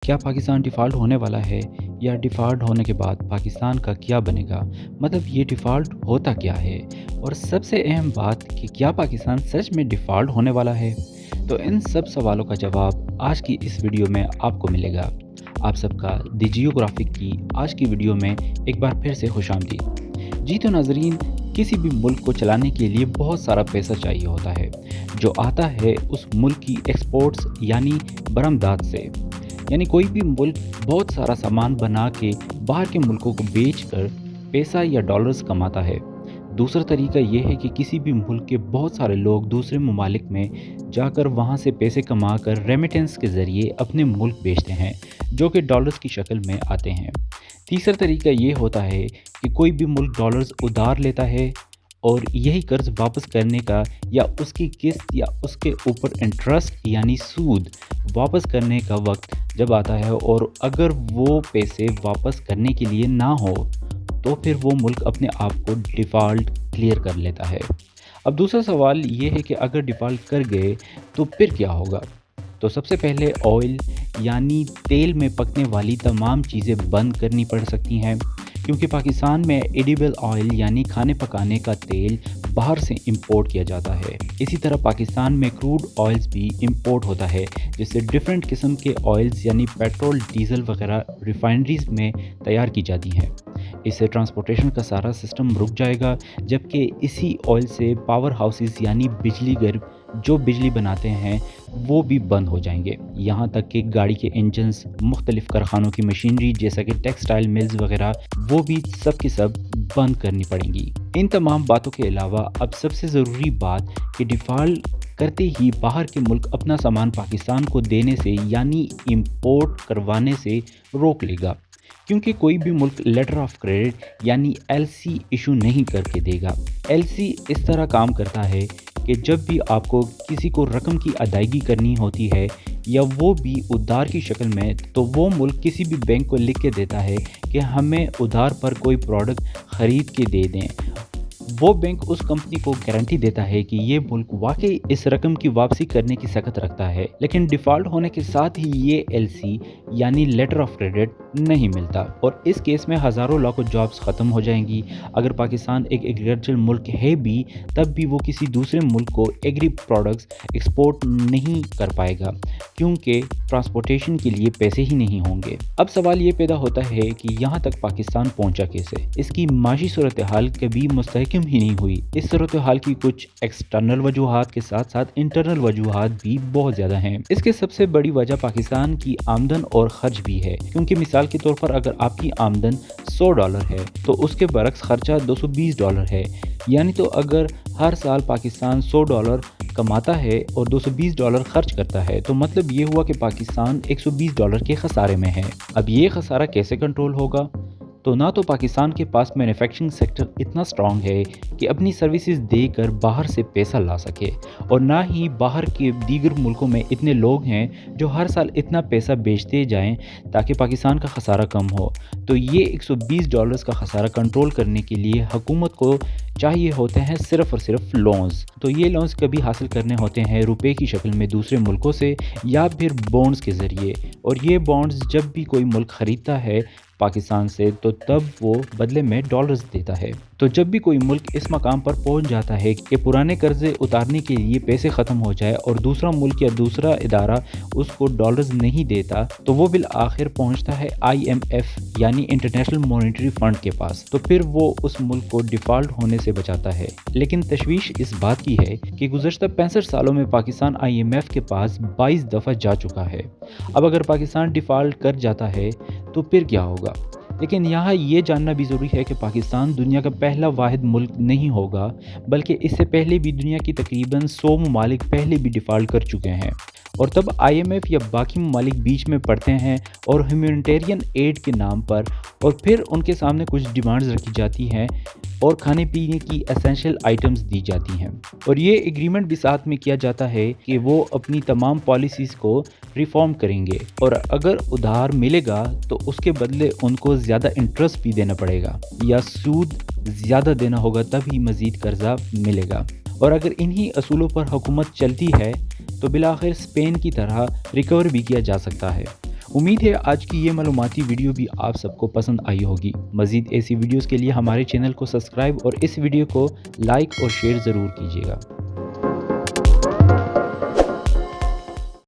क्या पाकिस्तान डिफ़ॉल्ट होने वाला है या डिफ़ॉल्ट होने के बाद पाकिस्तान का क्या बनेगा? मतलब ये डिफ़ॉल्ट होता क्या है? और सबसे अहम बात कि क्या पाकिस्तान सच में डिफ़ॉल्ट होने वाला है? तो इन सब सवालों का जवाब आज की इस वीडियो में आपको मिलेगा। आप सबका द जियोग्राफिक की आज की वीडियो में एक बार फिर से खुशामदीद। जी तो नाज़रीन, किसी भी मुल्क को चलाने के लिए बहुत सारा पैसा चाहिए होता है, जो आता है उस मुल्क की एक्सपोर्ट्स यानी बरमदात से। यानी कोई भी मुल्क बहुत सारा सामान बना के बाहर के मुल्कों को बेचकर पैसा या डॉलर्स कमाता है। दूसरा तरीका ये है कि किसी भी मुल्क के बहुत सारे लोग दूसरे ममालिक में जाकर वहाँ से पैसे कमा कर रेमिटेंस के ज़रिए अपने मुल्क बेचते हैं, जो कि डॉलर्स की शक्ल में आते हैं। तीसरा तरीका ये होता है कि कोई भी मुल्क डॉलर्स उधार लेता है और यही कर्ज वापस करने का या उसकी किस्त या उसके ऊपर इंटरेस्ट यानी सूद वापस करने का वक्त जब आता है, और अगर वो पैसे वापस करने के लिए ना हो तो फिर वो मुल्क अपने आप को डिफ़ॉल्ट क्लियर कर लेता है। अब दूसरा सवाल ये है कि अगर डिफ़ॉल्ट कर गए तो फिर क्या होगा? तो सबसे पहले ऑयल यानी तेल में पकने वाली तमाम चीज़ें बंद करनी पड़ सकती हैं, क्योंकि पाकिस्तान में एडिबल ऑयल यानी खाने पकाने का तेल बाहर से इंपोर्ट किया जाता है। इसी तरह पाकिस्तान में क्रूड ऑयल्स भी इंपोर्ट होता है, जिससे डिफरेंट किस्म के ऑयल्स यानी पेट्रोल, डीजल वगैरह रिफाइनरीज में तैयार की जाती हैं। इससे ट्रांसपोर्टेशन का सारा सिस्टम रुक जाएगा, जबकि इसी ऑयल से पावर हाउसेस यानी बिजली घर जो बिजली बनाते हैं वो भी बंद हो जाएंगे। यहाँ तक कि गाड़ी के इंजन्स, मुख्तलिफ़ कारखानों की मशीनरी जैसा कि टेक्सटाइल मिल्स वगैरह, वो भी सब की सब बंद करनी पड़ेंगी। इन तमाम बातों के अलावा अब सबसे ज़रूरी बात कि डिफ़ॉल्ट करते ही बाहर के मुल्क अपना सामान पाकिस्तान को देने से यानी इंपोर्ट करवाने से रोक लेगा, क्योंकि कोई भी मुल्क लेटर ऑफ क्रेडिट यानी एलसी इशू नहीं करके देगा। एलसी इस तरह काम करता है कि जब भी आपको किसी को रकम की अदायगी करनी होती है या वो भी उधार की शक्ल में, तो वो मुल्क किसी भी बैंक को लिख के देता है कि हमें उधार पर कोई प्रोडक्ट ख़रीद के दे दें। वो बैंक उस कंपनी को गारंटी देता है कि ये मुल्क वाकई इस रकम की वापसी करने की सकत रखता है, लेकिन डिफ़ॉल्ट होने के साथ ही ये एलसी यानी लेटर ऑफ क्रेडिट नहीं मिलता, और इस केस में हज़ारों लाखों जॉब्स ख़त्म हो जाएंगी। अगर पाकिस्तान एक एग्रीकल्चरल मुल्क है भी, तब भी वो किसी दूसरे मुल्क को एग्री प्रोडक्ट्स एक्सपोर्ट नहीं कर पाएगा, क्योंकि ट्रांसपोर्टेशन के लिए पैसे ही नहीं होंगे। अब सवाल ये पैदा होता है कि यहाँ तक पाकिस्तान पहुँचा कैसे? इसकी माशी सूरत हाल कभी मुस्तहकम ही नहीं हुई। इस सूरत हाल की कुछ एक्सटर्नल वजूहात के साथ साथ इंटरनल वजूहात भी बहुत ज़्यादा हैं। इसके सबसे बड़ी वजह पाकिस्तान की आमदन और खर्च भी है, क्योंकि मिसाल के तौर पर अगर आपकी आमदन $100 है तो उसके बरक्स खर्चा $220 है। यानी तो अगर हर साल पाकिस्तान $100 कमाता है और $220 खर्च करता है, तो मतलब ये हुआ कि पाकिस्तान $120 के खसारे में है। अब ये खसारा कैसे कंट्रोल होगा? तो ना तो पाकिस्तान के पास मैन्युफैक्चरिंग सेक्टर इतना स्ट्रॉन्ग है कि अपनी सर्विसेज देकर बाहर से पैसा ला सके, और ना ही बाहर के दीगर मुल्कों में इतने लोग हैं जो हर साल इतना पैसा बेचते जाएं ताकि पाकिस्तान का खसारा कम हो। तो ये $120 का खसारा कंट्रोल करने के लिए हुकूमत को चाहिए होते हैं सिर्फ़ और सिर्फ लोन्स। तो ये लोन्स कभी हासिल करने होते हैं रुपए की शक्ल में दूसरे मुल्कों से या फिर बॉन्ड्स के ज़रिए, और ये बॉन्ड्स जब भी कोई मुल्क ख़रीदता है पाकिस्तान से, तो तब वो बदले में डॉलर्स देता है। तो जब भी कोई मुल्क इस मकाम पर पहुंच जाता है कि पुराने कर्जे उतारने के लिए पैसे ख़त्म हो जाए और दूसरा मुल्क या दूसरा इदारा उसको डॉलर्स नहीं देता, तो वो बिल आखिर पहुंचता है IMF यानी इंटरनेशनल मॉनेटरी फंड के पास। तो फिर वो उस मुल्क को डिफ़ॉल्ट होने से बचाता है। लेकिन तशवीश इस बात की है कि गुज़श्ता 65 सालों में पाकिस्तान IMF के पास 22 दफ़ा जा चुका है। अब अगर पाकिस्तान डिफ़ॉल्ट कर जाता है तो फिर क्या होगा? लेकिन यहाँ ये जानना भी ज़रूरी है कि पाकिस्तान दुनिया का पहला वाहिद मुल्क नहीं होगा, बल्कि इससे पहले भी दुनिया की तकरीबन 100 ममालिक पहले भी डिफ़ॉल्ट कर चुके हैं, और तब IMF या बाकी ममालिक बीच में पड़ते हैं और ह्यूमैनिटेरियन एड के नाम पर, और फिर उनके सामने कुछ डिमांड्स रखी जाती हैं और खाने पीने की एसेंशियल आइटम्स दी जाती हैं, और ये एग्रीमेंट भी साथ में किया जाता है कि वो अपनी तमाम पॉलिसीज़ को रिफॉर्म करेंगे, और अगर उधार मिलेगा तो उसके बदले उनको ज़्यादा इंटरेस्ट भी देना पड़ेगा या सूद ज़्यादा देना होगा, तभी मज़ीद कर्जा मिलेगा। और अगर इन्हीं असूलों पर हुकूमत चलती है तो बिलाखिर स्पेन की तरह रिकवर भी किया जा सकता है। امید ہے آج کی یہ معلوماتی ویڈیو بھی آپ سب کو پسند آئی ہوگی۔ مزید ایسی ویڈیوز کے لیے ہمارے چینل کو سبسکرائب اور اس ویڈیو کو لائک اور شیئر ضرور کیجیے گا۔